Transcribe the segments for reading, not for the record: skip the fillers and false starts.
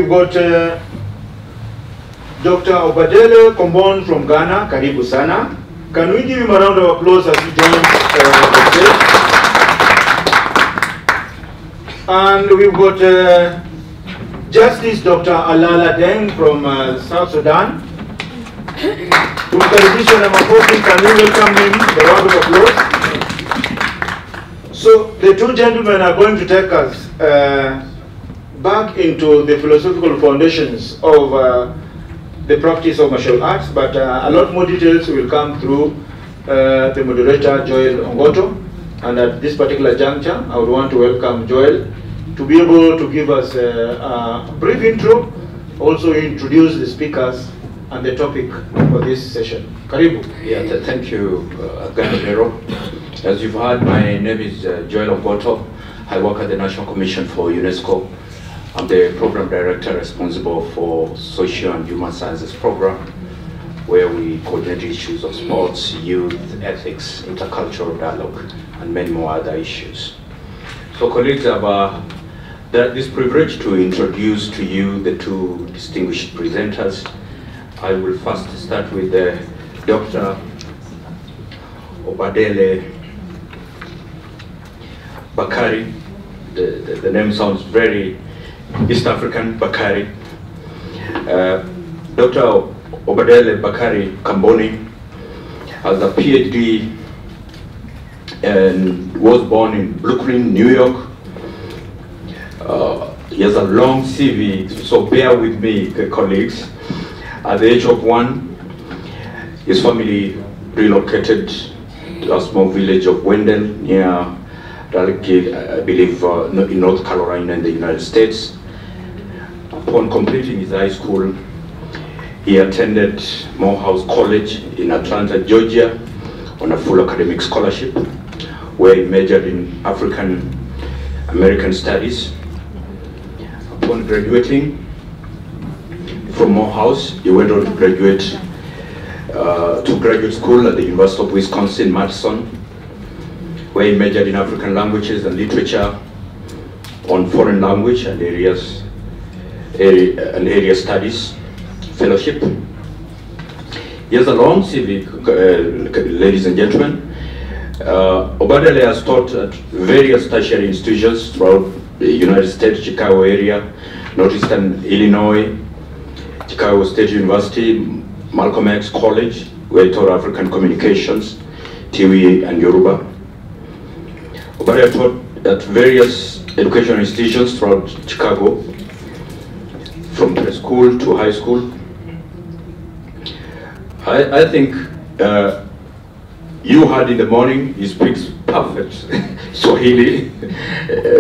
we've got Dr. Obadele Kombon from Ghana, Karibu Sana. Can we give him a round of applause as he joins the stage? And we've got Justice Dr. Alala Deng from South Sudan. Can we welcome him? A round of applause. So the two gentlemen are going to take us back into the philosophical foundations of the practice of martial arts, but a lot more details will come through the moderator, Joel Ongoto. And at this particular juncture, I would want to welcome Joel to be able to give us a brief intro, also introduce the speakers and the topic for this session. Karibu. Yeah, thank you, Ganadero. As you've heard, my name is Joel Ongoto. I work at the National Commission for UNESCO. I'm the program director responsible for social and human sciences program, where we coordinate issues of sports, youth, ethics, intercultural dialogue, and many more other issues. So colleagues, I have this privilege to introduce to you the two distinguished presenters. I will first start with Dr. Obadele Bakari. The name sounds very East African, Bakari. Dr. Obadele Bakari Kamboni has a PhD and was born in Brooklyn, New York. He has a long CV, so bear with me, colleagues. At the age of 1, his family relocated to a small village of Wendell near Raleigh, I believe, in North Carolina in the United States. Upon completing his high school, he attended Morehouse College in Atlanta, Georgia, on a full academic scholarship, where he majored in African American Studies. Upon graduating from Morehouse, he went on to graduate to graduate school at the University of Wisconsin-Madison, where he majored in African languages and literature on foreign language and area studies fellowship. He has a long CV, ladies and gentlemen. Obadele has taught at various tertiary institutions throughout the United States, Chicago area, Northeastern Illinois, Chicago State University, Malcolm X College, where he taught African communications, Tiwi and Yoruba. Obadele taught at various educational institutions throughout Chicago, from preschool to high school. I think you heard in the morning, he speaks perfect Swahili,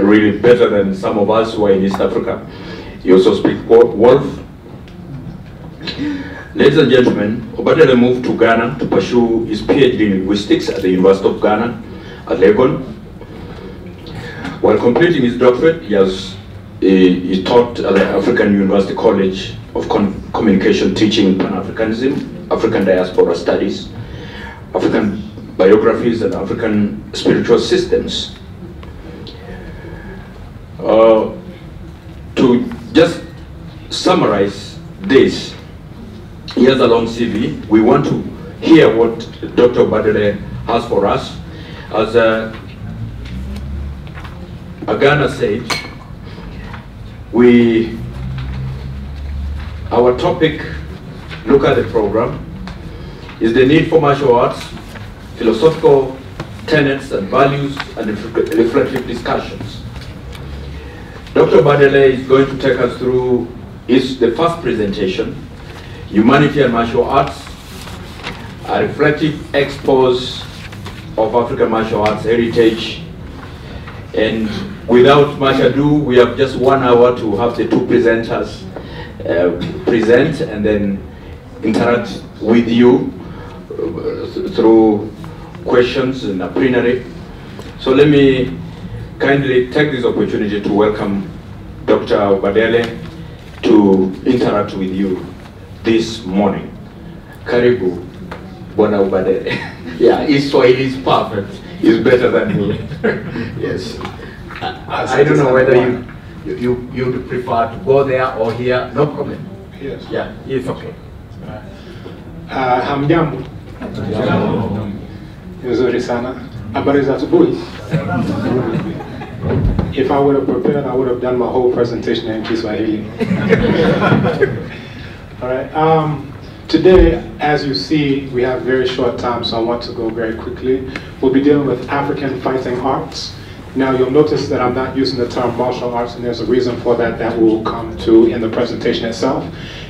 really better than some of us who are in East Africa. He also speaks Wolf. Ladies and gentlemen, Obadele moved to Ghana to pursue his PhD in linguistics at the University of Ghana at Legon. While completing his doctorate, he taught at the African University College of Communication, teaching Pan-Africanism, African Diaspora Studies, African Biographies, and African Spiritual Systems. To just summarize this, he has a long CV. We want to hear what Dr. Obadele has for us. As a Ghana sage, our topic, look at the program, is the need for martial arts, philosophical tenets and values, and reflective discussions. Dr. Obadele is going to take us through the first presentation, Humanity and Martial Arts, a reflective expose of African martial arts heritage. And without much ado, we have just 1 hour to have the two presenters present and then interact with you through questions and a plenary. So let me kindly take this opportunity to welcome Dr. Obadele to interact with you this morning. Karibu, Bwana Obadele. Yeah, his Swahili is perfect. He's better than me. Yes. I don't know whether you prefer to go there or here? No problem. Yes. Yeah, it's okay. Hamjambo. Nzuri sana. Habari za asubuhi. If I would have prepared, I would have done my whole presentation in Kiswahili. All right. Today, as you see, we have very short time, so I want to go very quickly. We'll be dealing with African fighting arts. Now, you'll notice that I'm not using the term martial arts, and there's a reason for that that we'll come to in the presentation itself.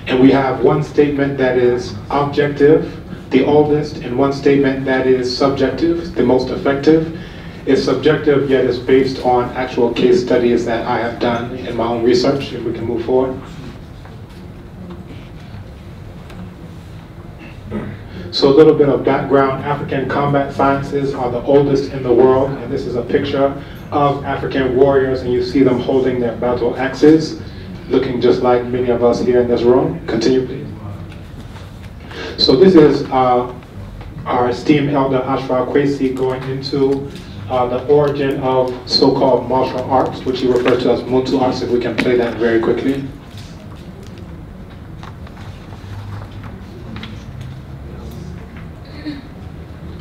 And we have one statement that is objective, the oldest, and one statement that is subjective, the most effective. It's subjective, yet it's based on actual case studies that I have done in my own research. If we can move forward. So a little bit of background. African combat sciences are the oldest in the world, and this is a picture of African warriors, and you see them holding their battle axes, looking just like many of us here in this room. Continue, please. So this is our esteemed elder Ashra Kwesi going into the origin of so-called martial arts, which he refers to as Muntu arts, if we can play that very quickly.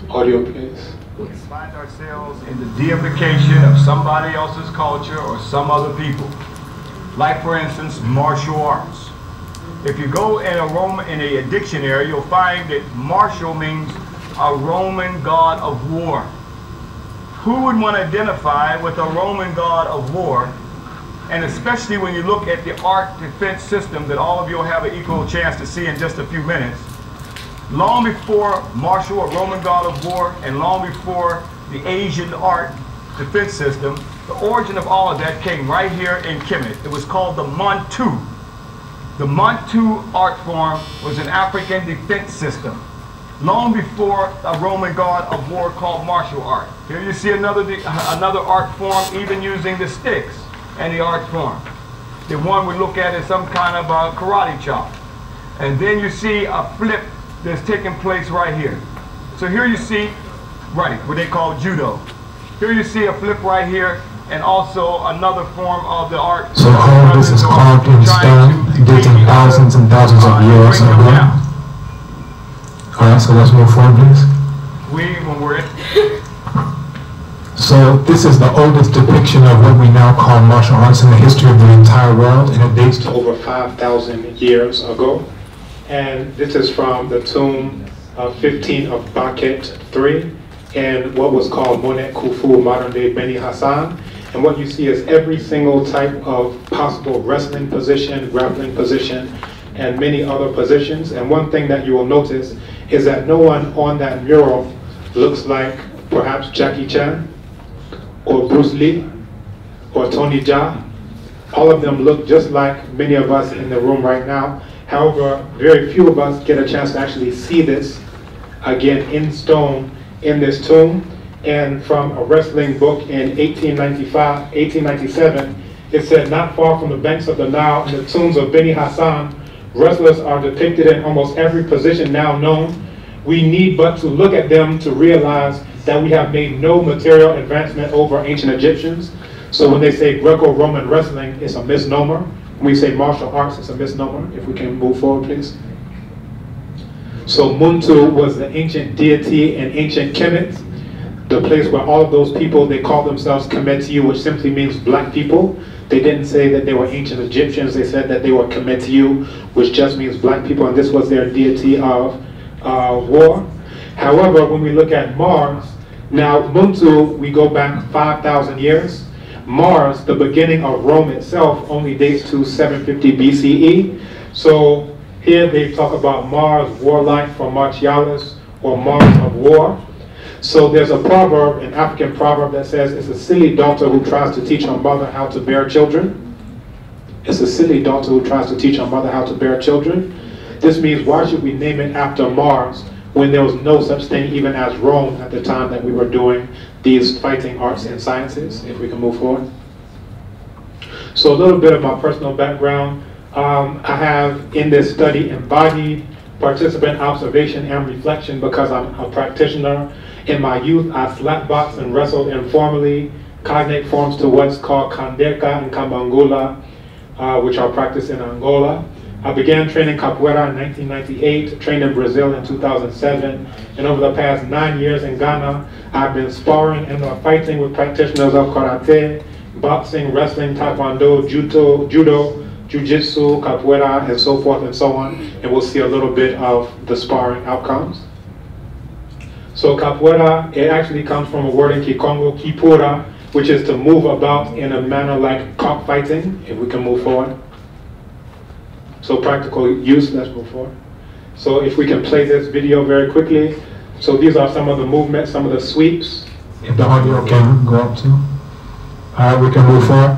Audio, please. We find ourselves in the deification of somebody else's culture or some other people. Like, for instance, martial arts. If you go in a dictionary, you'll find that martial means a Roman god of war. Who would want to identify with a Roman god of war? And especially when you look at the art defense system that all of you will have an equal chance to see in just a few minutes. Long before martial or Roman god of war, and long before the Asian art defense system, the origin of all of that came right here in Kemet. It was called the Muntu. The Muntu art form was an African defense system, long before a Roman god of war called martial art. Here you see another art form, even using the sticks and the art form. The one we look at is some kind of a karate chop. And then you see a flip that's taking place right here. So here you see, right, what they call judo. Here you see a flip right here, and also another form of the art. So all this is carved in stone, dating thousands and thousands of years ago. Alright, so let's move forward, please. When we're in. So this is the oldest depiction of what we now call martial arts in the history of the entire world, and it dates to over 5,000 years ago. And this is from the tomb 15 of Baket III in what was called Monet Khufu, modern day Beni Hassan. And what you see is every single type of possible wrestling position, grappling position, and many other positions. And one thing that you will notice is that no one on that mural looks like perhaps Jackie Chan or Bruce Lee or Tony Jaa. All of them look just like many of us in the room right now. However, very few of us get a chance to actually see this again in stone in this tomb. And from a wrestling book in 1897, it said, not far from the banks of the Nile in the tombs of Beni Hassan, wrestlers are depicted in almost every position now known. We need but to look at them to realize that we have made no material advancement over ancient Egyptians. So when they say Greco-Roman wrestling, it's a misnomer. When we say martial arts, it's a misnomer. If we can move forward, please. So Muntu was the ancient deity in ancient Kemet, the place where all of those people, they called themselves Kemetiu, which simply means black people. They didn't say that they were ancient Egyptians. They said that they were Kemetiu, which just means black people, and this was their deity of war. However, when we look at Mars, now Muntu, we go back 5,000 years. Mars, the beginning of Rome itself, only dates to 750 BCE. So here they talk about Mars, warlike from Martialis, or Mars of war. So there's a proverb, an African proverb that says, it's a silly daughter who tries to teach her mother how to bear children. It's a silly daughter who tries to teach her mother how to bear children. This means, why should we name it after Mars when there was no such thing even as Rome at the time that we were doing these fighting arts and sciences? If we can move forward. So a little bit of my personal background. I have in this study embodied participant observation and reflection because I'm a practitioner. In my youth, I slapboxed and wrestled informally, cognate forms to what's called Kandeka and Kambangula, which are practiced in Angola. I began training capoeira in 1998, trained in Brazil in 2007, and over the past 9 years in Ghana, I've been sparring and fighting with practitioners of karate, boxing, wrestling, taekwondo, judo, jiu-jitsu, capoeira, and so forth and so on, and we'll see a little bit of the sparring outcomes. So capoeira, it actually comes from a word in Kikongo, kipura, which is to move about in a manner like cockfighting, if we can move forward. So practical use, let's move forward. So if we can play this video very quickly. So these are some of the movements, some of the sweeps. If the audio can go up to. Alright, we can move forward.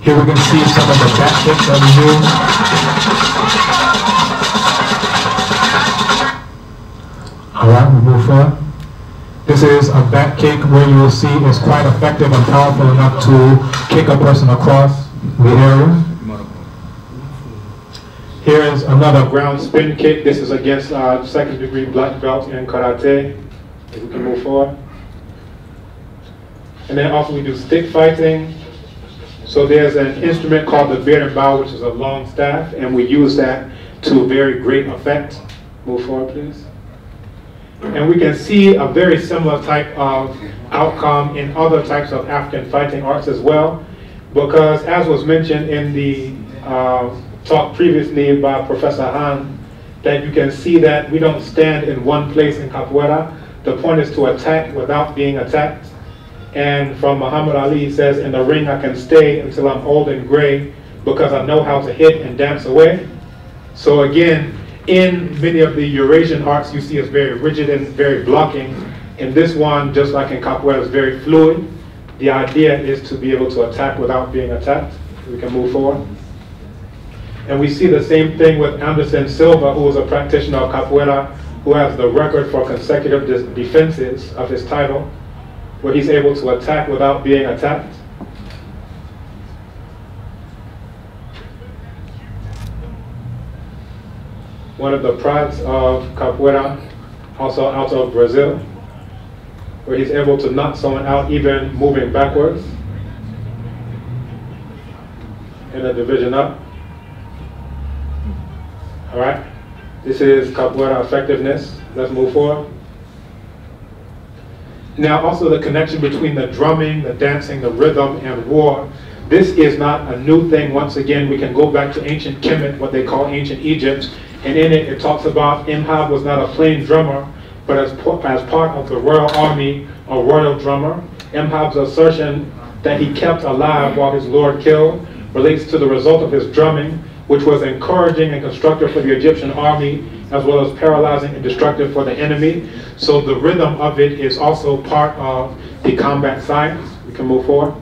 Here we can see some of the back kicks that we do. Alright, we move forward. This is a back kick where you will see it's quite effective and powerful enough to kick a person across the area. Here is another ground spin kick. This is against second degree black belt in karate. If we can move forward. And then also we do stick fighting. So there's an instrument called the beard and bow, which is a long staff, and we use that to very great effect. Move forward, please. And we can see a very similar type of outcome in other types of African fighting arts as well, because as was mentioned in the talk previously by Professor Han, that you can see that we don't stand in one place in capoeira. The point is to attack without being attacked. And from Muhammad Ali, he says, in the ring I can stay until I'm old and gray because I know how to hit and dance away. So again, in many of the Eurasian arts, you see it's very rigid and very blocking. In this one, just like in capoeira, it's very fluid. The idea is to be able to attack without being attacked. We can move forward. And we see the same thing with Anderson Silva, who is a practitioner of capoeira, who has the record for consecutive defenses of his title, where he's able to attack without being attacked. One of the prides of capoeira, also out of Brazil, where he's able to knock someone out even moving backwards in a division up. All right, this is capoeira effectiveness. Let's move forward. Now also the connection between the drumming, the dancing, the rhythm, and war. This is not a new thing. Once again, we can go back to ancient Kemet, what they call ancient Egypt, and in it talks about Imhab was not a plain drummer, but as part of the royal army, a royal drummer. Imhab's assertion that he kept alive while his lord killed relates to the result of his drumming, which was encouraging and constructive for the Egyptian army, as well as paralyzing and destructive for the enemy. So the rhythm of it is also part of the combat science. We can move forward.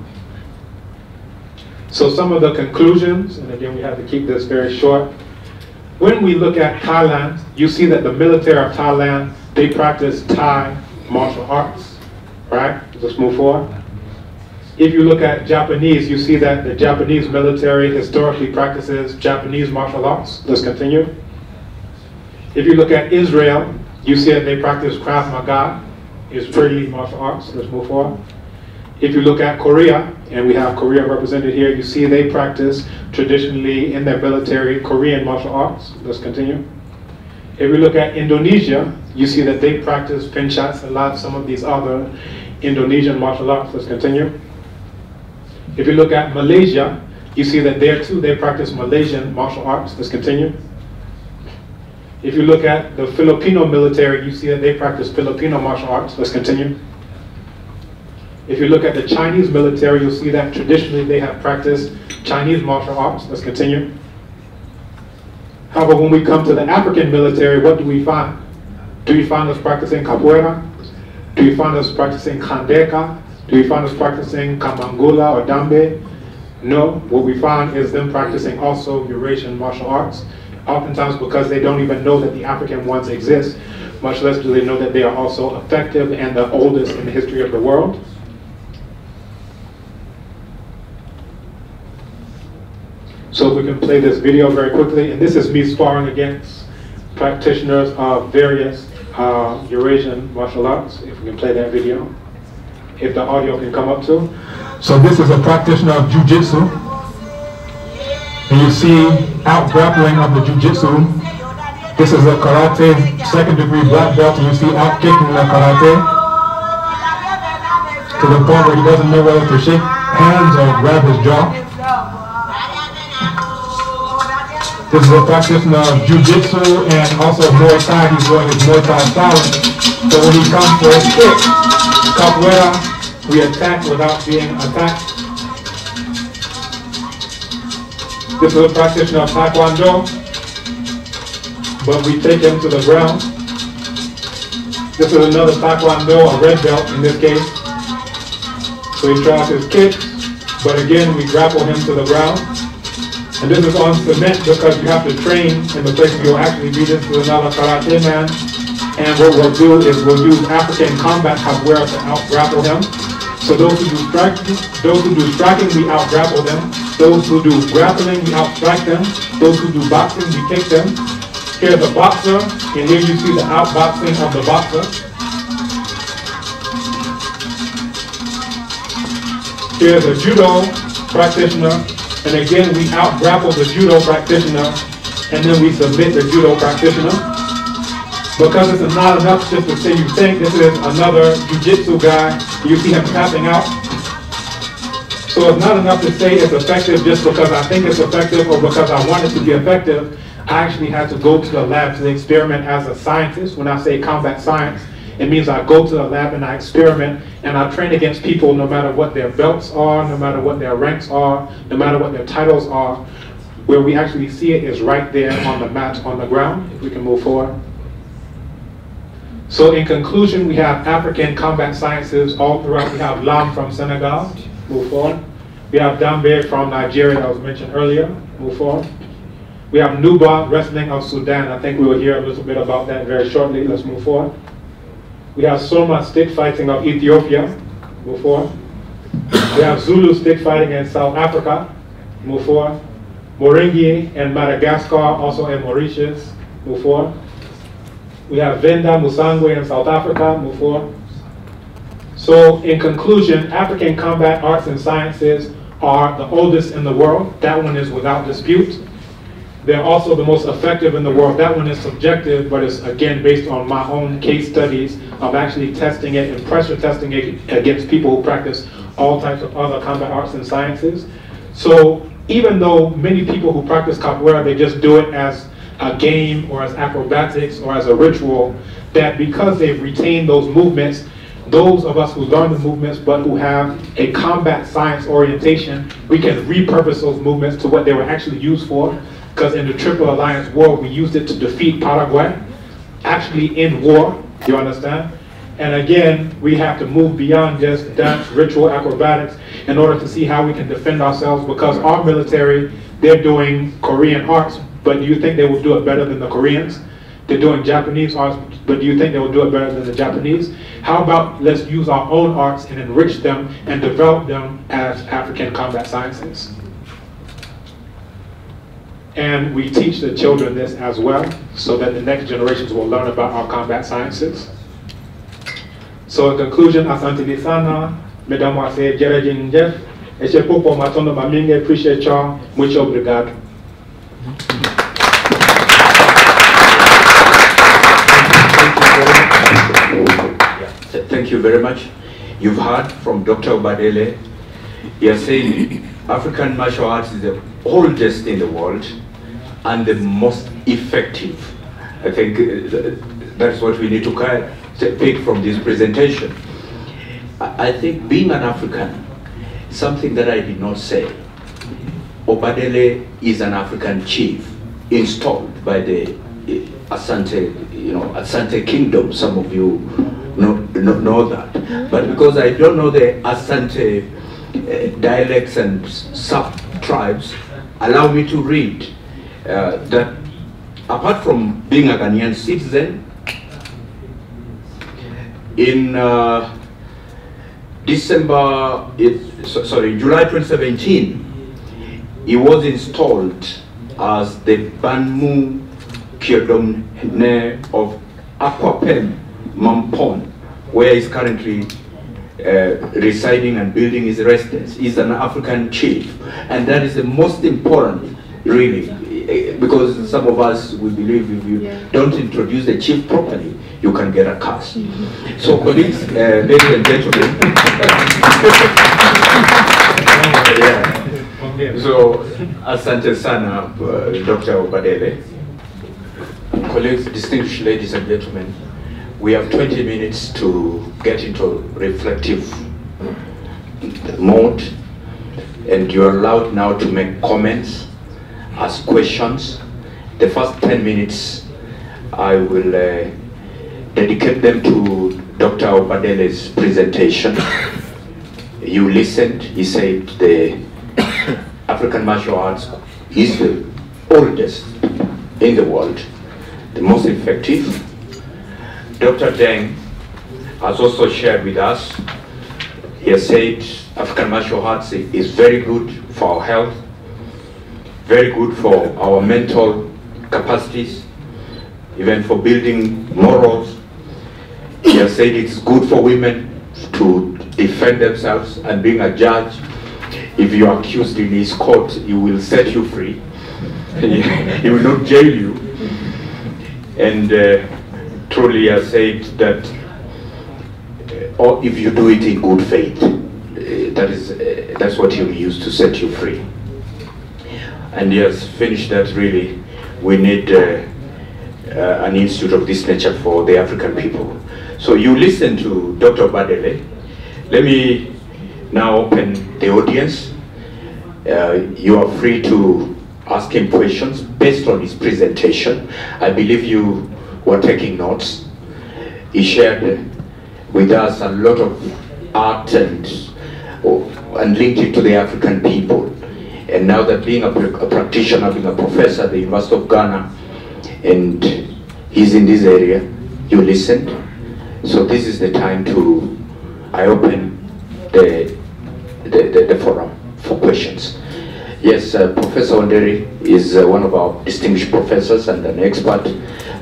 So some of the conclusions, and again we have to keep this very short. When we look at Thailand, you see that the military of Thailand, they practice Thai martial arts, right? Let's move forward. If you look at Japanese, you see that the Japanese military historically practices Japanese martial arts. Let's continue. If you look at Israel, you see that they practice Krav Maga, Israeli martial arts. Let's move forward. If you look at Korea, and we have Korea represented here, you see they practice traditionally in their military Korean martial arts. Let's continue. If we look at Indonesia, you see that they practice Pencak Silat, some of these other Indonesian martial arts. Let's continue. If you look at Malaysia, you see that there too they practice Malaysian martial arts. Let's continue. If you look at the Filipino military, you see that they practice Filipino martial arts. Let's continue. If you look at the Chinese military, you'll see that traditionally they have practiced Chinese martial arts. Let's continue. However, when we come to the African military, what do we find? Do we find us practicing capoeira? Do we find us practicing kandeka? Do we find us practicing kamangula or dambe? No, what we find is them practicing also Eurasian martial arts, oftentimes because they don't even know that the African ones exist, much less do they know that they are also effective and the oldest in the history of the world. So if we can play this video very quickly, and this is me sparring against practitioners of various Eurasian martial arts, if we can play that video. if the audio can come up too. So this is a practitioner of Jiu-Jitsu. And you see out grappling of the Jiu-Jitsu. This is a karate second degree black belt, and you see out kicking the karate to the point where he doesn't know whether to shake hands or grab his jaw. This is a practitioner of Jiu-Jitsu and also Muay Thai. He's doing his Muay Thai silent. So when he comes for his kick, capoeira, we attack without being attacked. This is a practitioner of Taekwondo, but we take him to the ground. This is another Taekwondo, a red belt in this case. So he tries his kick, but again we grapple him to the ground. And this is on cement because you have to train in the place where you'll actually be. This is another karate man. And what we'll do is we'll use African combat capoeira to out-grapple him. So those who do striking, we out-grapple them. Those who do grappling, we out-strike them. Those who do boxing, we kick them. Here's a boxer, and here you see the out-boxing of the boxer. Here's a judo practitioner. And again, we out-grapple the judo practitioner, and then we submit the judo practitioner. Because it's not enough just to say you think, this is another jiu-jitsu guy, you see him tapping out. So it's not enough to say it's effective just because I think it's effective or because I want it to be effective. I actually had to go to the lab to experiment as a scientist. When I say combat science, it means I go to the lab and I experiment and I train against people no matter what their belts are, no matter what their ranks are, no matter what their titles are. Where we actually see it is right there on the mat on the ground. If we can move forward. So in conclusion, we have African combat sciences all throughout. We have Lam from Senegal. Move forward. We have Dambe from Nigeria that was mentioned earlier. Move forward. We have Nuba wrestling of Sudan. I think we will hear a little bit about that very shortly. Let's move forward. We have Soma stick fighting of Ethiopia. Move forward. We have Zulu stick fighting in South Africa. Move forward. Moringi in Madagascar, also in Mauritius. Move forward. We have Venda Musangwe in South Africa. Move forward. So in conclusion, African combat arts and sciences are the oldest in the world. That one is without dispute. They're also the most effective in the world. That one is subjective, but it's again based on my own case studies of actually testing it and pressure testing it against people who practice all types of other combat arts and sciences. So even though many people who practice capoeira, they just do it as a game or as acrobatics or as a ritual, that because they've retained those movements, those of us who learn the movements but who have a combat science orientation, we can repurpose those movements to what they were actually used for. Because in the Triple Alliance War, we used it to defeat Paraguay, actually in war, you understand? And again, we have to move beyond just dance, ritual, acrobatics in order to see how we can defend ourselves, because our military, they're doing Korean arts, but do you think they will do it better than the Koreans? They're doing Japanese arts, but do you think they will do it better than the Japanese? How about let's use our own arts and enrich them and develop them as African combat sciences? And we teach the children this as well, so that the next generations will learn about our combat sciences. So in conclusion, asante sana, mesdames, messieurs, Jerejin Jeff, et je peux pour m'attendre ma mingue, appreciate y'all, muito obrigado. Thank you very much. You've heard from Dr. Obadele. He is saying African martial arts is the oldest in the world and the most effective. I think that's what we need to pick from this presentation. I think being an African, something that I did not say, Obadele is an African chief installed by the Asante, Asante Kingdom. Some of you know that. But because I don't know the Asante dialects and sub-tribes, allow me to read that apart from being a Ghanaian citizen, in July 2017, he was installed as the Banmu Kyodomne of Aquapem Mampon, where he's currently residing and building his residence is an African chief. And that is the most important, really, because some of us, we believe if you don't introduce the chief properly, you can get a curse. So colleagues, ladies and gentlemen, so asante sana, Dr. Obadele. Colleagues, distinguished ladies and gentlemen, we have 20 minutes to get into reflective mode, and you are allowed now to make comments, ask questions. The first 10 minutes, I will dedicate them to Dr. Obadele's presentation. You listened, he said the African martial arts is the oldest in the world, the most effective. Dr. Deng has also shared with us, he has said African martial arts is very good for our health, very good for our mental capacities, even for building morals. He has said it's good for women to defend themselves, and being a judge, if you are accused in his court, he will set you free. He will not jail you. And truly has said that or if you do it in good faith, that's what he will use to set you free. And he has finished that. Really, we need an institute of this nature for the African people. So you listen to Dr. Obadele. Let me now open the audience. You are free to ask him questions based on his presentation. I believe you were taking notes. He shared with us a lot of art and linked it to the African people. And now that being a practitioner, being a professor at the University of Ghana, and he's in this area, you listened. So this is the time to, I open the forum for questions. Yes, Professor Onderi is one of our distinguished professors and an expert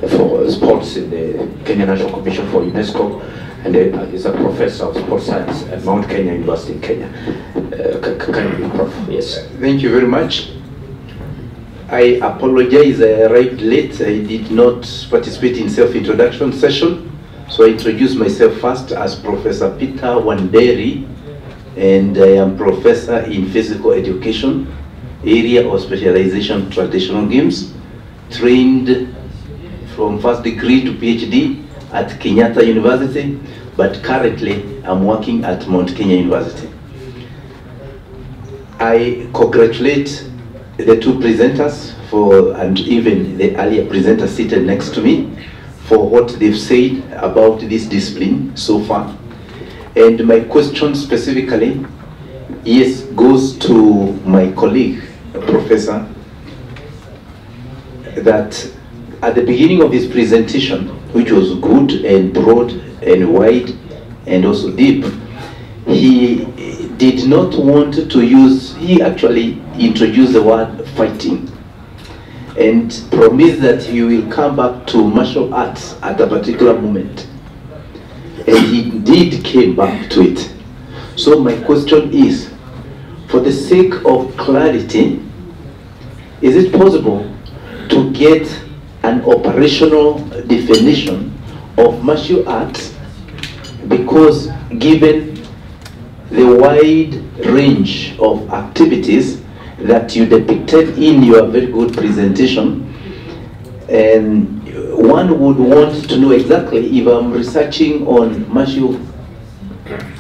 for sports in the Kenya National Commission for UNESCO, and is a professor of sports science at Mount Kenya University in Kenya. Can you, Prof? Yes. Thank you very much. I apologize, I arrived late. I did not participate in self-introduction session, so I introduce myself first as Professor Peter Wanderi, and I am professor in physical education, area of specialization traditional games, trained from first degree to PhD at Kenyatta University, but currently I'm working at Mount Kenya University. I congratulate the two presenters and even the earlier presenter seated next to me for what they've said about this discipline so far. And my question specifically, yes, goes to my colleague, Professor, that at the beginning of his presentation, which was good and broad and wide and also deep, he did not want to use, he actually introduced the word fighting and promised that he will come back to martial arts at a particular moment. And he indeed came back to it. So my question is, for the sake of clarity, is it possible to get an operational definition of martial arts? Because given the wide range of activities that you depicted in your very good presentation, and one would want to know exactly, if I'm researching on martial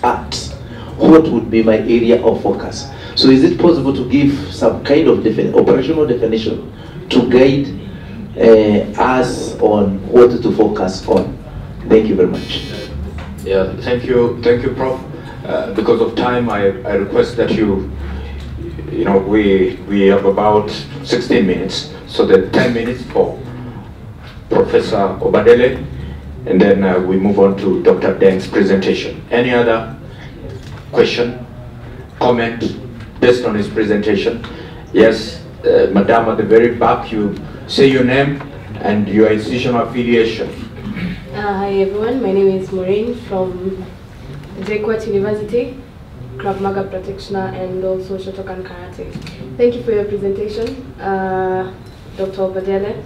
arts, what would be my area of focus? So is it possible to give some kind of operational definition to guide us on what to focus on? Thank you very much. Yeah, thank you, Prof. Because of time, I request that we have about 16 minutes, so the 10 minutes for Professor Obadele, and then we move on to Dr. Deng's presentation. Any other question, comment based on his presentation? Yes, Madam at the very back, you say your name and your institutional affiliation. Hi everyone, my name is Maureen from JQuat University, Krav Maga practitioner, and also Shotokan Karate. Thank you for your presentation, Dr. Obadele.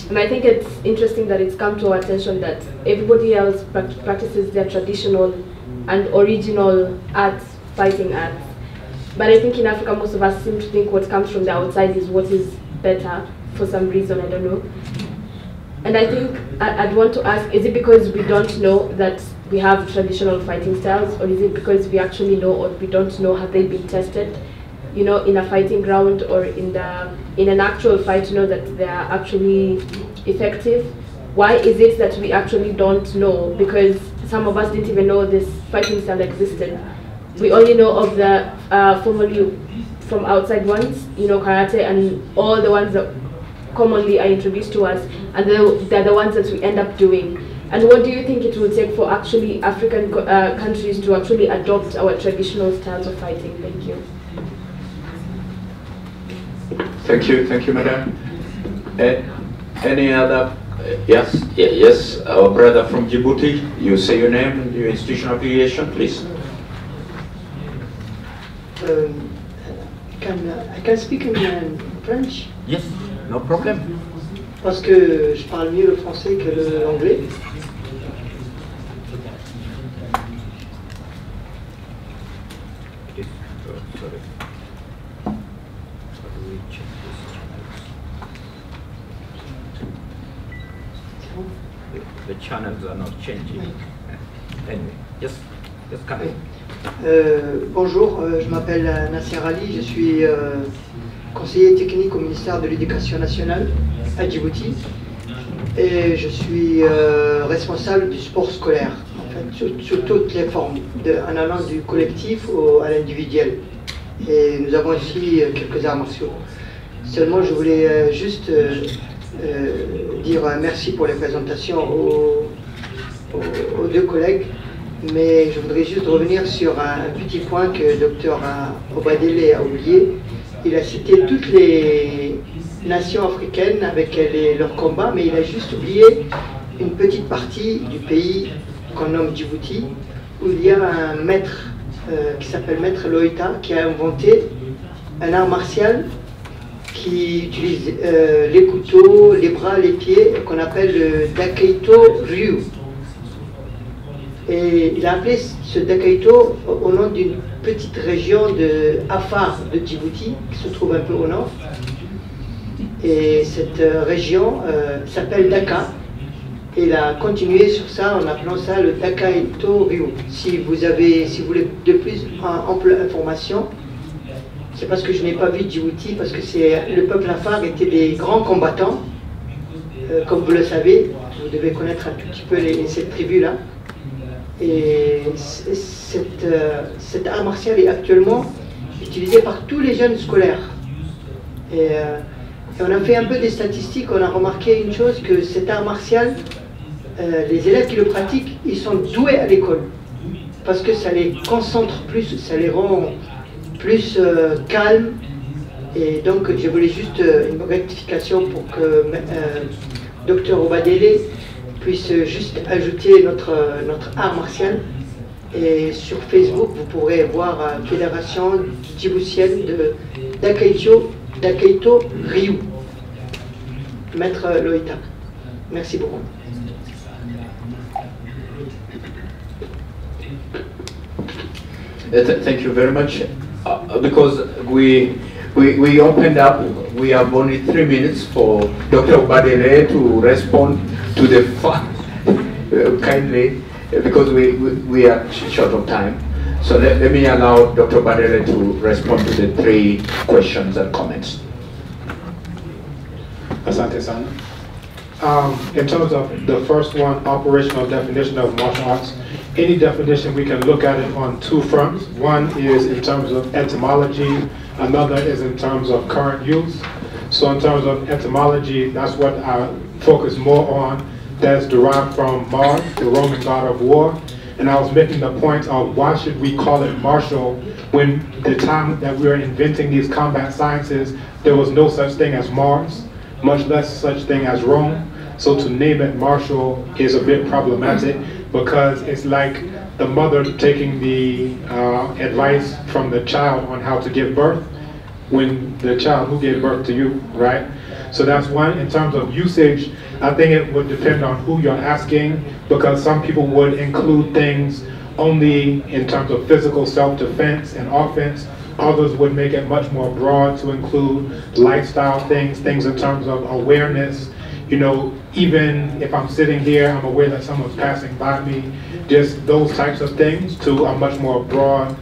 And I think it's interesting that it's come to our attention that everybody else practices their traditional and original arts, fighting arts. But I think in Africa, most of us seem to think what comes from the outside is what is better for some reason, I don't know. And I think I'd want to ask, is it because we don't know that we have traditional fighting styles, or is it because we actually know or we don't know, have they been tested, you know, in a fighting ground or in an actual fight to know that they are actually effective? Why is it that we actually don't know? Because some of us didn't even know this fighting style existed. We only know of the formerly from outside ones, you know, karate and all the ones that commonly are introduced to us, and they're the ones that we end up doing. And what do you think it will take for actually African countries to actually adopt our traditional styles of fighting? Thank you. Thank you, madam. Any other? Yes, yes. Our brother from Djibouti. You say your name and your institutional affiliation, please. I can speak in French? Yes, no problem. Parce que je parle mieux le français que l'anglais. The channels are not changing. Anyway, just come in. Bonjour, je m'appelle Nasser Ali, je suis conseiller technique au ministère de l'Éducation nationale à Djibouti et je suis responsable du sport scolaire, en fait, sur toutes les formes, en allant du collectif à l'individuel. Et nous avons aussi quelques arts martiaux. Seulement, je voulais juste dire merci pour les présentations aux deux collègues. Mais je voudrais juste revenir sur un petit point que le docteur Obadele a oublié. Il a cité toutes les nations africaines avec leurs combats, mais il a juste oublié une petite partie du pays qu'on nomme Djibouti, où il y a un maître qui s'appelle Maître Loïta, qui a inventé un art martial qui utilise les couteaux, les bras, les pieds, qu'on appelle le Dakeito Ryu. Et il a appelé ce Dakaito au nom d'une petite région de Afar de Djibouti, qui se trouve un peu au nord. Et cette région s'appelle Daka. Et il a continué sur ça en appelant ça le Dakaito Ryu. Si vous voulez de plus ample information, c'est parce que je n'ai pas vu Djibouti, parce que le peuple Afar était des grands combattants. Comme vous le savez, vous devez connaître un tout petit peu cette tribu-là. Et cet art martial est actuellement utilisé par tous les jeunes scolaires. Et on a fait un peu des statistiques, on a remarqué une chose, que cet art martial, les élèves qui le pratiquent, ils sont doués à l'école. Parce que ça les concentre plus, ça les rend plus calmes. Et donc je voulais juste une rectification pour que Dr Obadele puisse juste ajouter notre art martial. Et sur Facebook, vous pourrez voir Fédération djiboutienne de Dakaito Ryu, Maître Loïta. Merci beaucoup. Thank you very much. Because we opened up, we have only 3 minutes for Dr. Obadele to respond to the kindly, because we are short of time. So let me allow Dr. Obadele to respond to the 3 questions and comments. Asante sana. In terms of the first one, operational definition of martial arts, any definition we can look at it on 2 fronts. One is in terms of etymology, another is in terms of current use. So in terms of etymology, that's what I focus more on. That's derived from Mars, the Roman god of war. And I was making the point of why should we call it martial when the time that we were inventing these combat sciences, there was no such thing as Mars, much less such thing as Rome. So to name it martial is a bit problematic, because it's like the mother taking the advice from the child on how to give birth when the child who gave birth to you, right? So that's one. In terms of usage, I think it would depend on who you're asking, because some people would include things only in terms of physical self-defense and offense. Others would make it much more broad to include lifestyle things in terms of awareness. You know, even if I'm sitting here, I'm aware that someone's passing by me, just those types of things, to a much more broad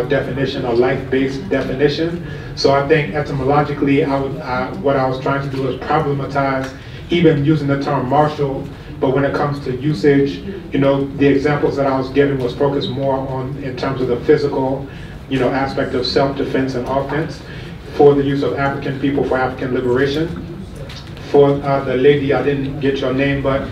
definition, a life-based definition. So I think etymologically, what I was trying to do is problematize even using the term martial, but when it comes to usage, you know, the examples that I was giving was focused more on in terms of the physical, you know, aspect of self-defense and offense for the use of African people, for African liberation. For the lady, I didn't get your name, but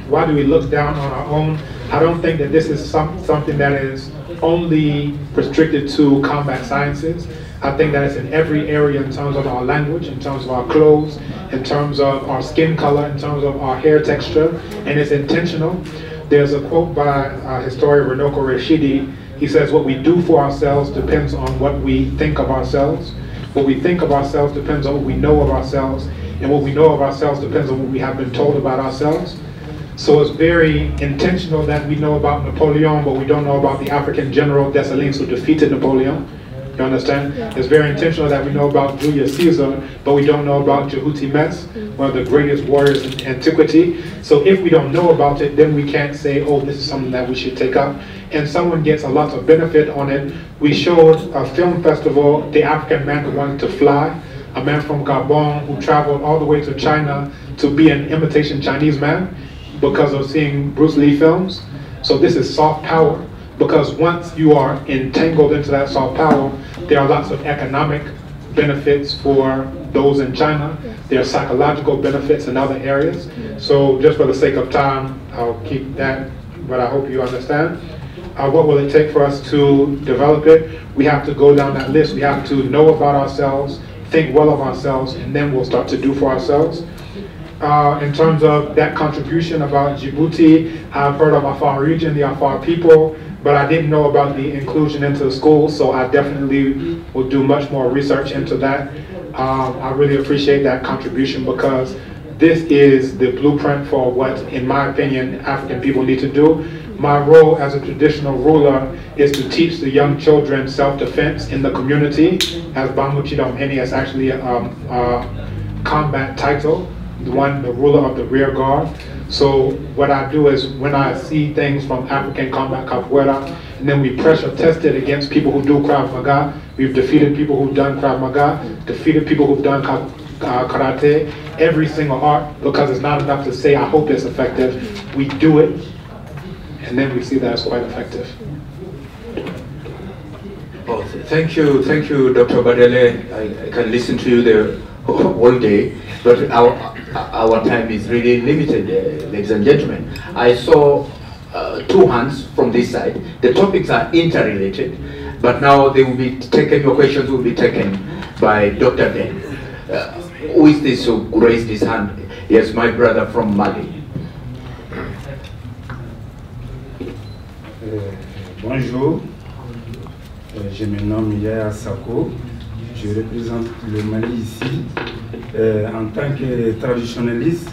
why do we look down on our own? I don't think that this is something that is only restricted to combat sciences. I think that it's in every area, in terms of our language, in terms of our clothes, in terms of our skin color, in terms of our hair texture, and it's intentional. There's a quote by historian Runoko Rashidi. He says, what we do for ourselves depends on what we think of ourselves. What we think of ourselves depends on what we know of ourselves, and what we know of ourselves depends on what we have been told about ourselves. So it's very intentional that we know about Napoleon, but we don't know about the African general Dessalines who defeated Napoleon. You understand? Yeah. It's very intentional that we know about Julius Caesar, but we don't know about Jehuti Mes, one of the greatest warriors in antiquity. So if we don't know about it, then we can't say, oh, this is something that we should take up. And someone gets a lot of benefit on it. We showed a film festival, The African Man Who Wanted to Fly, a man from Gabon who traveled all the way to China to be an imitation Chinese man because of seeing Bruce Lee films. So this is soft power, because once you are entangled into that soft power, there are lots of economic benefits for those in China. There are psychological benefits in other areas. So just for the sake of time, I'll keep that, but I hope you understand. What will it take for us to develop it? We have to go down that list. We have to know about ourselves, think well of ourselves, and then we'll start to do for ourselves. In terms of that contribution about Djibouti, I've heard of Afar region, the Afar people, but I didn't know about the inclusion into the school, so I definitely will do much more research into that. I really appreciate that contribution, because this is the blueprint for what, in my opinion, African people need to do. My role as a traditional ruler is to teach the young children self-defense in the community, as Bamuchida Mheni is actually a combat title, the ruler of the rear guard. So what I do is, when I see things from African combat capoeira, and then we pressure test it against people who do Krav Maga. We've defeated people who've done Krav Maga, defeated people who've done karate, every single art, because it's not enough to say, I hope it's effective. We do it, and then we see that it's quite effective. Oh, thank you, Dr. Badele. I can listen to you the whole day, but our time is really limited, ladies and gentlemen. I saw two hands from this side. The topics are interrelated, but now they will be taken, your questions will be taken by Dr. Ben. Who is this who raised his hand? Yes, my brother from Mali. Bonjour, je me nomme Yaya Sako, je représente le Mali ici. En tant que traditionnaliste,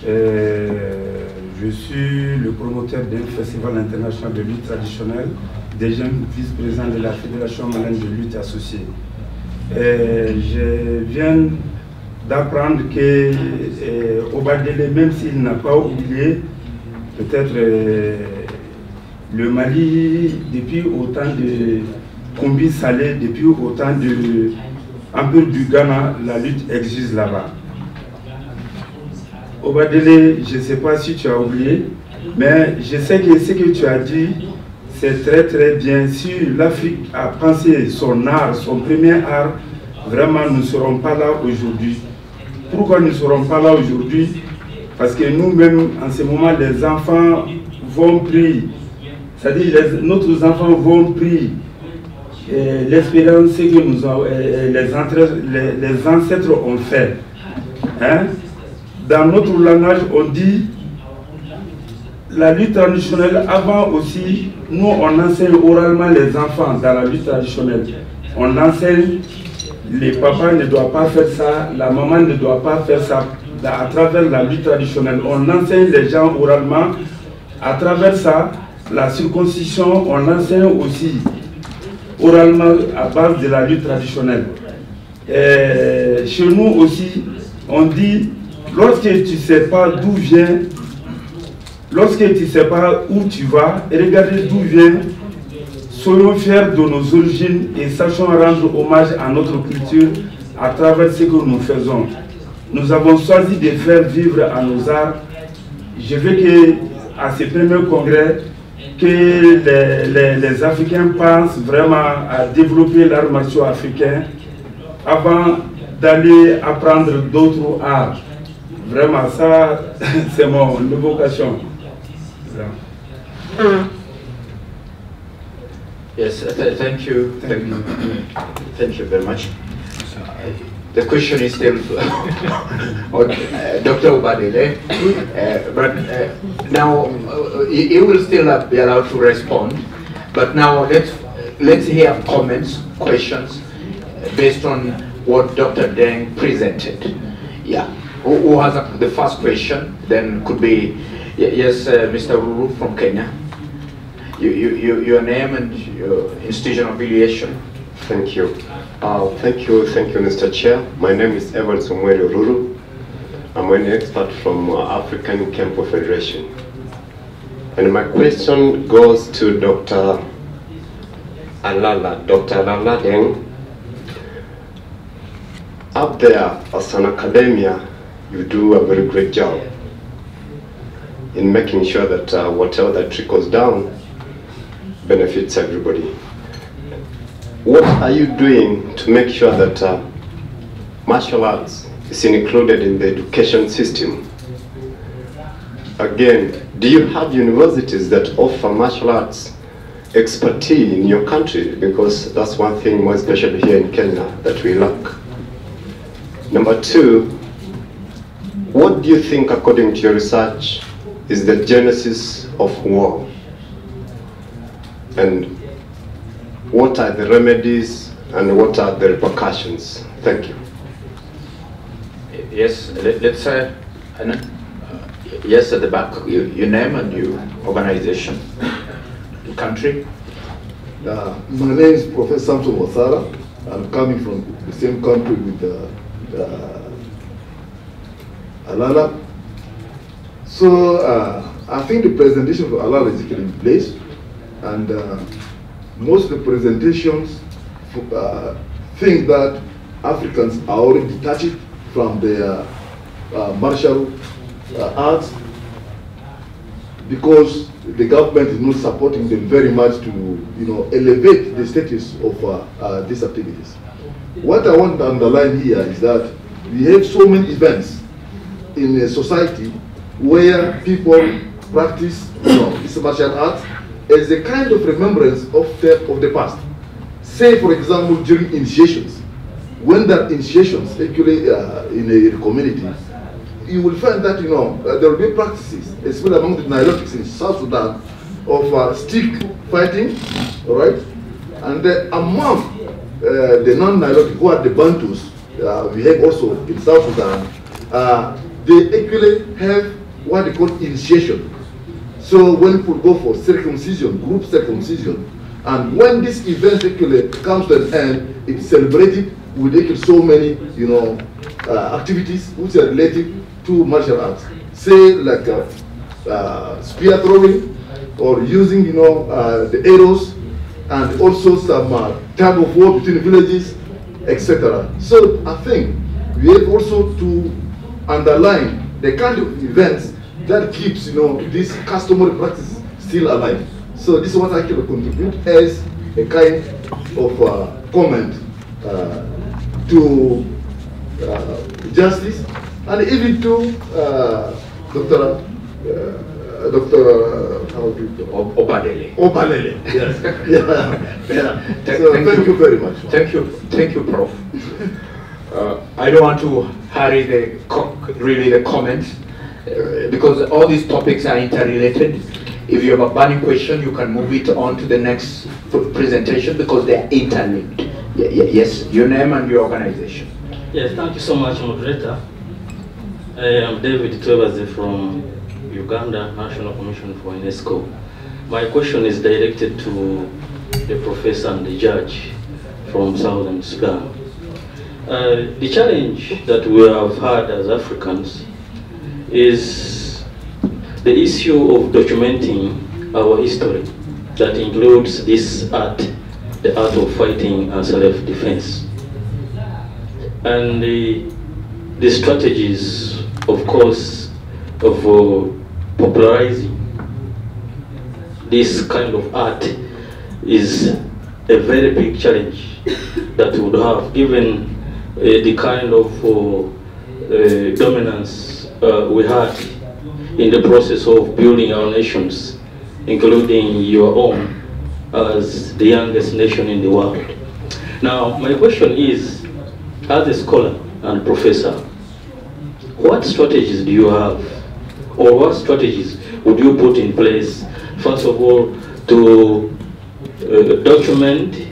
je suis le promoteur d'un festival international de lutte traditionnelle, déjà vice-président de la Fédération malienne de lutte associée. Je viens d'apprendre que Obadele, même s'il n'a pas oublié, peut-être le Mali, depuis autant de combis salés, depuis autant de empire du Ghana, la lutte existe là-bas. Obadele, je ne sais pas si tu as oublié, mais je sais que ce que tu as dit, c'est très très bien. Si l'Afrique a pensé son art, son premier art, vraiment nous ne serons pas là aujourd'hui. Pourquoi nous ne serons pas là aujourd'hui? Parce que nous-mêmes, en ce moment, les enfants vont prier. C'est-à-dire nos enfants vont prier. L'espérance que nous avons, les ancêtres ont fait. Hein? Dans notre langage, on dit la lutte traditionnelle, avant aussi, nous on enseigne oralement les enfants dans la lutte traditionnelle. On enseigne, les papas ne doivent pas faire ça, la maman ne doit pas faire ça. À travers la lutte traditionnelle, on enseigne les gens oralement. À travers ça, la circoncision, on enseigne aussi oralement à base de la lutte traditionnelle. Et chez nous aussi, on dit, lorsque tu ne sais pas d'où vient, lorsque tu ne sais pas où tu vas, regardez d'où vient, soyons fiers de nos origines et sachons rendre hommage à notre culture à travers ce que nous faisons. Nous avons choisi de faire vivre à nos arts. Je veux qu'à ce premier congrès, que les Africains pensent vraiment à développer l'art martial africain avant d'aller apprendre d'autres arts. Vraiment, ça, c'est mon vocation. Yes, thank you very much. The question is still Dr. Obadele, but now he will still be allowed to respond. But now let's hear comments, questions based on what Dr. Deng presented. Yeah, who has the first question? Then could be yes, Mr. Ruru from Kenya. Your name and your institution affiliation. Thank you. Thank you, Mr. Chair. My name is Evan Somweri Ruru. I'm an expert from African Kempo Federation. And my question goes to Dr. Alala. Dr. Alala Deng, up there as an academia, you do a very great job in making sure that whatever that trickles down benefits everybody. What are you doing to make sure that martial arts is included in the education system? Again, do you have universities that offer martial arts expertise in your country? Because that's one thing, more especially here in Kenya, that we lack. Number two, what do you think, according to your research, is the genesis of war? And what are the remedies and what are the repercussions? Thank you. Yes, let's say, yes, at the back, your name and your organization, your country. My name is Professor Samson Wasara. I'm coming from the same country with Alala. So I think the presentation for Alala is in place, and most of the presentations think that Africans are already detached from their martial arts because the government is not supporting them very much to elevate the status of these activities. What I want to underline here is that we have so many events in a society where people practice this martial arts as a kind of remembrance of the past. Say, for example, during initiations, when there are initiations actually in a community, you will find that there will be practices, especially among the Nilotics in South Sudan, of stick fighting, all right? And among the non-Nilotic, who are the Bantus, we have also in South Sudan, they actually have what they call initiation. So when people go for circumcision, group circumcision, and when this event actually comes to an end, it's celebrated with actually so many, activities which are related to martial arts. Say like spear throwing, or using, the arrows, and also some tug of war between villages, etc. So I think we have also to underline the kind of events that keeps, this customary practice still alive. So this is what I can contribute as a kind of comment to justice, and even to Dr. Obadele. Obadele, yes. yeah. So thank you very much. Thank you, Prof. I don't want to hurry the comments. because all these topics are interrelated. If you have a burning question, you can move it on to the next presentation because they are interlinked. Yes, your name and your organization. Yes, thank you so much, moderator. I'm David Twebaze from Uganda National Commission for UNESCO. My question is directed to the professor and the judge from Southern Sudan. The challenge that we have had as Africans is the issue of documenting our history that includes this art, the art of fighting and self-defense. And the strategies, of course, of popularizing this kind of art is a very big challenge that we would have, given the kind of dominance we had in the process of building our nations, including your own as the youngest nation in the world. Now, my question is, as a scholar and professor, what strategies do you have, or what strategies would you put in place, first of all, to document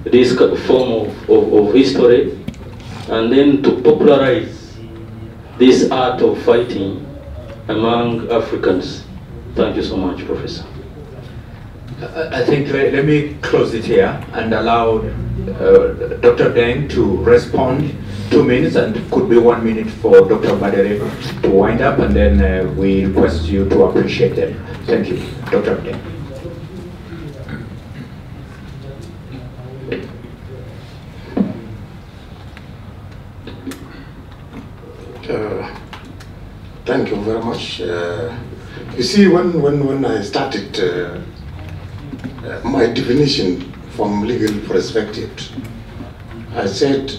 this form of history, and then to popularize this art of fighting among Africans? Thank you so much, Professor. I think let me close it here and allow Dr. Deng to respond 2 minutes, and could be 1 minute for Dr. Badere to wind up, and then we request you to appreciate them. Thank you. Dr. Deng. Thank you very much. You see, when I started my definition from legal perspective, I said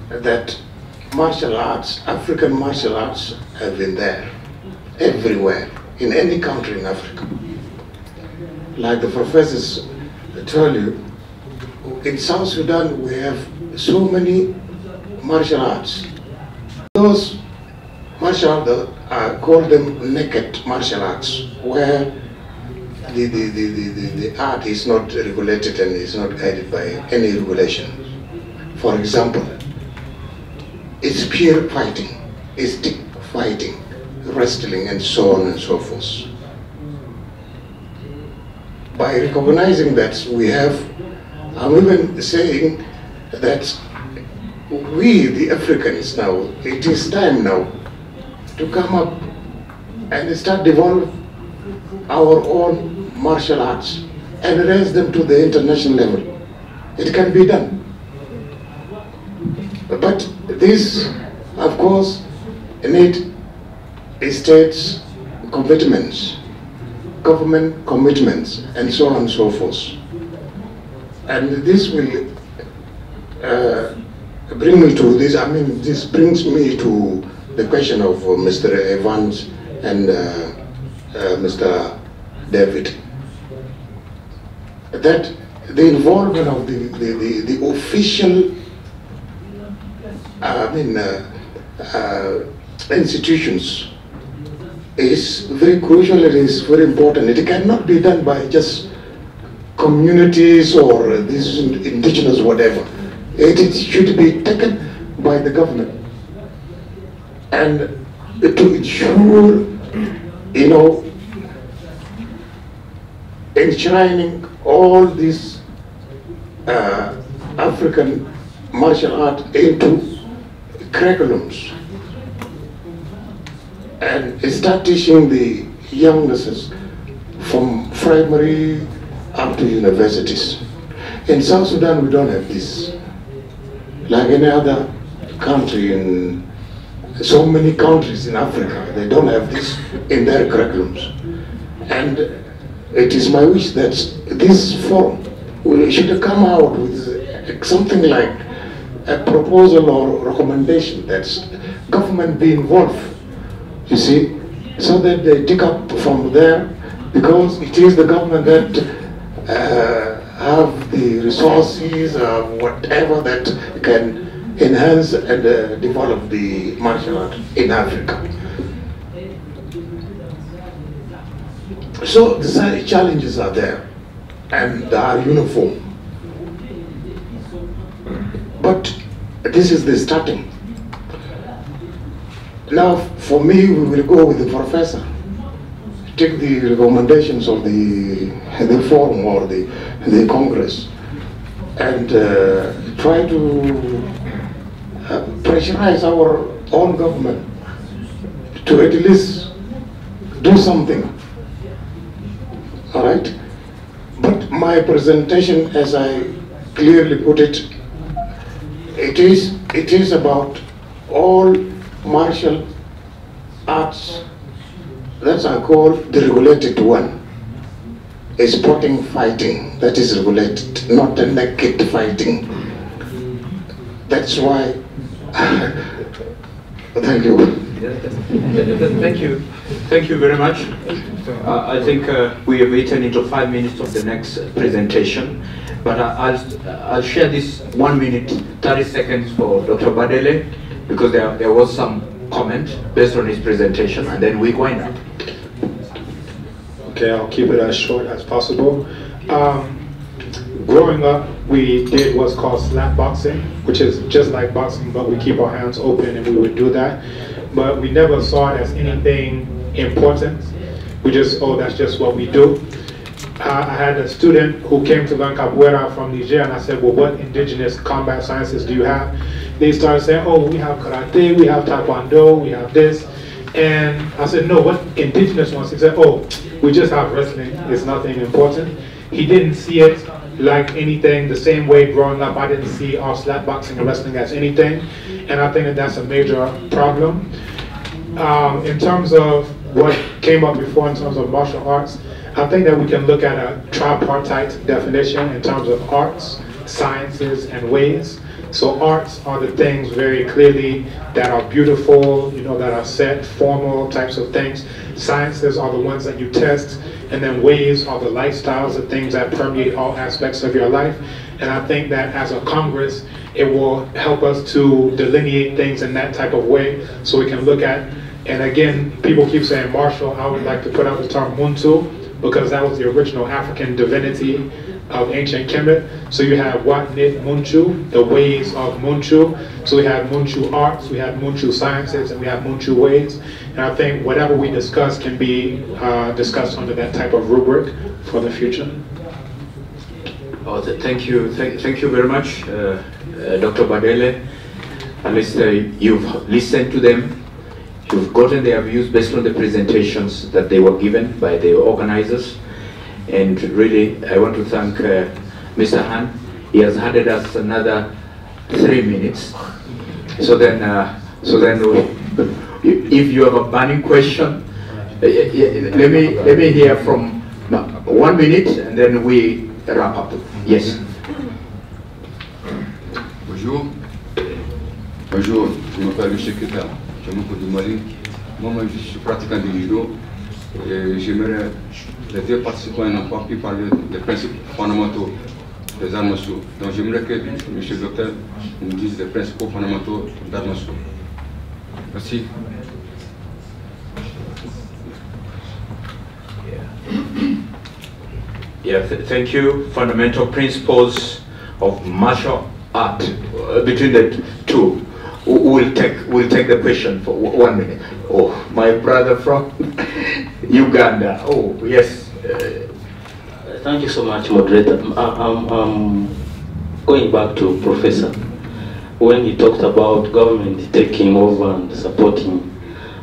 that martial arts, African martial arts, have been there everywhere, in any country in Africa. Like the professors tell you, in South Sudan we have so many martial arts. Those martial arts, I call them naked martial arts, where the art is not regulated and is not guided by any regulation. For example, it's pure fighting, it's stick fighting, wrestling, and so on and so forth. By recognizing that we have, I'm even saying that we, the Africans now, it is time now to come up and start develop our own martial arts and raise them to the international level. It can be done. But this, of course, need states commitments, government commitments, and so on and so forth. And this will bring me to this, this brings me to the question of Mr. Evans and Mr. David. That the involvement of the official institutions is very crucial, it is very important. It cannot be done by just communities or these indigenous whatever. It should be taken by the government. And to ensure, enshrining all these African martial art into curriculums and start teaching the youngnesses from primary up to universities. In South Sudan, we don't have this. Like any other country, in so many countries in Africa, they don't have this in their curriculums. And it is my wish that this forum should come out with something like a proposal or recommendation that government be involved, you see, so that they take up from there, because it is the government that have the resources, whatever, that can enhance and develop the martial art in Africa. So the challenges are there and they are uniform. But this is the starting. Now for me, we will go with the professor. Take the recommendations of the forum or the Congress and try to pressurize our own government to at least do something. All right? But my presentation, as I clearly put it, it is about all martial arts that I call the regulated one. A sporting fighting that is regulated, not a naked fighting. That's why. Thank you. Thank you very much. I think we have eaten into 5 minutes of the next presentation, but I'll share this 1 minute 30 seconds for Dr. Badele, because there was some comment based on his presentation, and then we wind up. Okay, I'll keep it as short as possible. Growing up, we did what's called slap boxing, which is just like boxing, but we keep our hands open and we would do that. But we never saw it as anything important. We just, oh, that's just what we do. I had a student who came to learn capoeira from Niger, and I said, well, what indigenous combat sciences do you have? They started saying, oh, we have karate, we have taekwondo, we have this. And I said, no, what indigenous ones? He said, oh, we just have wrestling, it's nothing important. He didn't see it like anything the same way growing up. I didn't see our slap boxing and wrestling as anything. And I think that that's a major problem. In terms of what came up before in terms of martial arts, I think that we can look at a tripartite definition in terms of arts, sciences, and ways. So arts are the things very clearly that are beautiful, you know, that are set, formal types of things. Sciences are the ones that you test, and then ways are the lifestyles, the things that permeate all aspects of your life. And I think that as a Congress, it will help us to delineate things in that type of way, so we can look at, and again, people keep saying martial. I would like to put out the term Muntu, because that was the original African divinity of ancient Kemet. So you have Wat Nit Munchu, the ways of Munchu. So we have Munchu arts, we have Munchu sciences, and we have Munchu ways. And I think whatever we discuss can be discussed under that type of rubric for the future. Oh, thank you very much, Dr. Badele. At least you've listened to them. You've gotten their views based on the presentations that they were given by the organizers. And really, I want to thank Mr. Han. He has handed us another 3 minutes. So then if you have a burning question, let me hear from 1 minute, and then we wrap up. Yes. Bonjour. Bonjour, je m'appelle le secrétaire. Je m'occupe du Mali. Moi, je suis pratiquant du judo. J'aimerais, les deux participants n'ont pas pu parler des principes fondamentaux des arts martiaux. Donc j'aimerais que M. le docteur nous dise les principaux fondamentaux des arts martiaux. Merci. Yeah, thank you. Fundamental principles of martial art between the two. We'll take the question for 1 minute. Oh, my brother from Uganda. Oh, yes. Thank you so much, moderator. I'm going back to Professor. When he talked about government taking over and supporting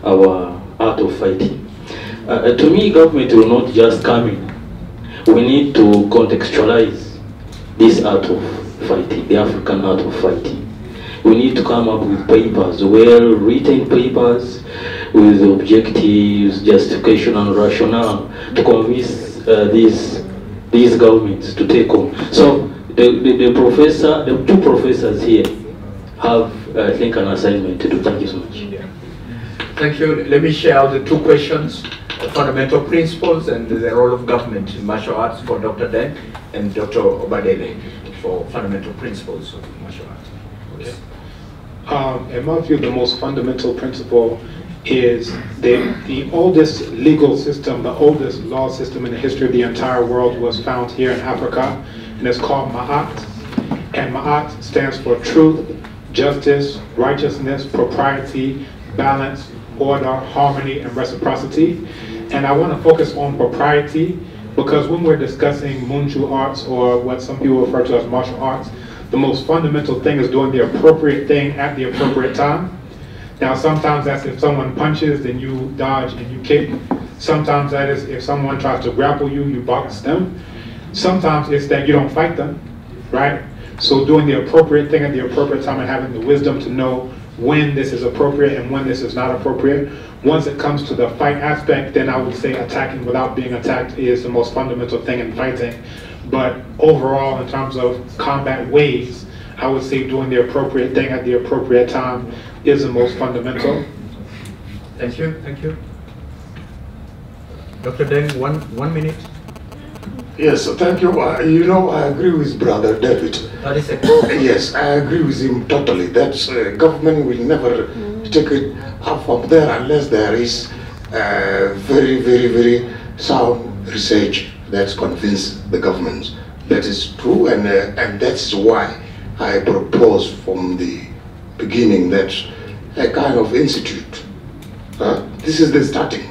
our art of fighting. To me, government will not just come in. We need to contextualize this art of fighting, the African art of fighting. We need to come up with papers, well-written papers, with objectives, justification, and rationale to convince these governments to take on. So the two professors here have, I think, an assignment to do. Thank you so much. Thank you. Let me share the two questions: fundamental principles and the role of government in martial arts for Dr. Deng and Dr. Obadele for fundamental principles of martial arts. Okay. In my view, the most fundamental principle is the oldest legal system, the oldest law system in the history of the entire world was found here in Africa, and it's called Ma'at. And Ma'at stands for truth, justice, righteousness, propriety, balance, order, harmony, and reciprocity. And I want to focus on propriety because when we're discussing Munchu arts, or what some people refer to as martial arts, the most fundamental thing is doing the appropriate thing at the appropriate time. Now sometimes that's if someone punches, then you dodge and you kick. Sometimes that is if someone tries to grapple you, you box them. Sometimes it's that you don't fight them, right? So doing the appropriate thing at the appropriate time and having the wisdom to know when this is appropriate and when this is not appropriate. Once it comes to the fight aspect, then I would say attacking without being attacked is the most fundamental thing in fighting. But overall, in terms of combat ways, I would say doing the appropriate thing at the appropriate time is the most fundamental. Thank you, thank you. Dr. Deng, one minute. Yes, thank you. You know, I agree with Brother David. 30 seconds. Yes, I agree with him totally. That government will never take it up from there unless there is very, very, very sound research that's convinced the government that is true, and that's why I propose from the beginning that a kind of institute. This is the starting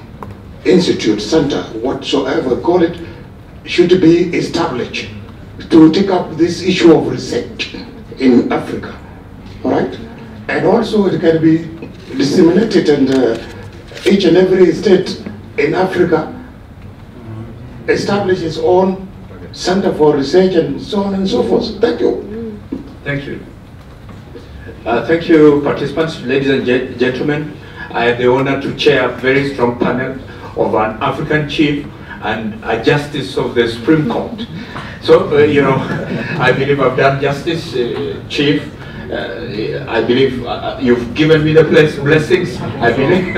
institute, center, whatsoever call it, should be established to take up this issue of research in Africa, all right? And also it can be disseminated, and each and every state in Africa establish its own center for research and so on and so forth. Thank you. Thank you. Thank you, participants, ladies and gentlemen. I have the honor to chair a very strong panel of an African chief and a justice of the Supreme Court. So, you know, I believe I've done justice, Chief. I believe you've given me the blessings, I believe.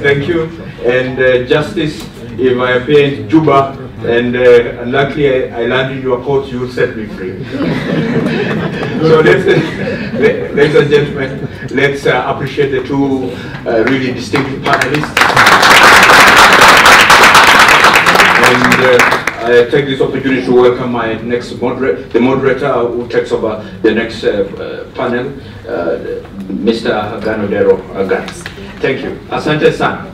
Thank you. And Justice, if I appear in Juba, and luckily I land in your court, you will set me free. So ladies and gentlemen, let's appreciate the two really distinguished panelists. And I take this opportunity to welcome my next moderator, the moderator who takes over the next panel, Mr. Ganodero Agans. Thank you. Asante sana.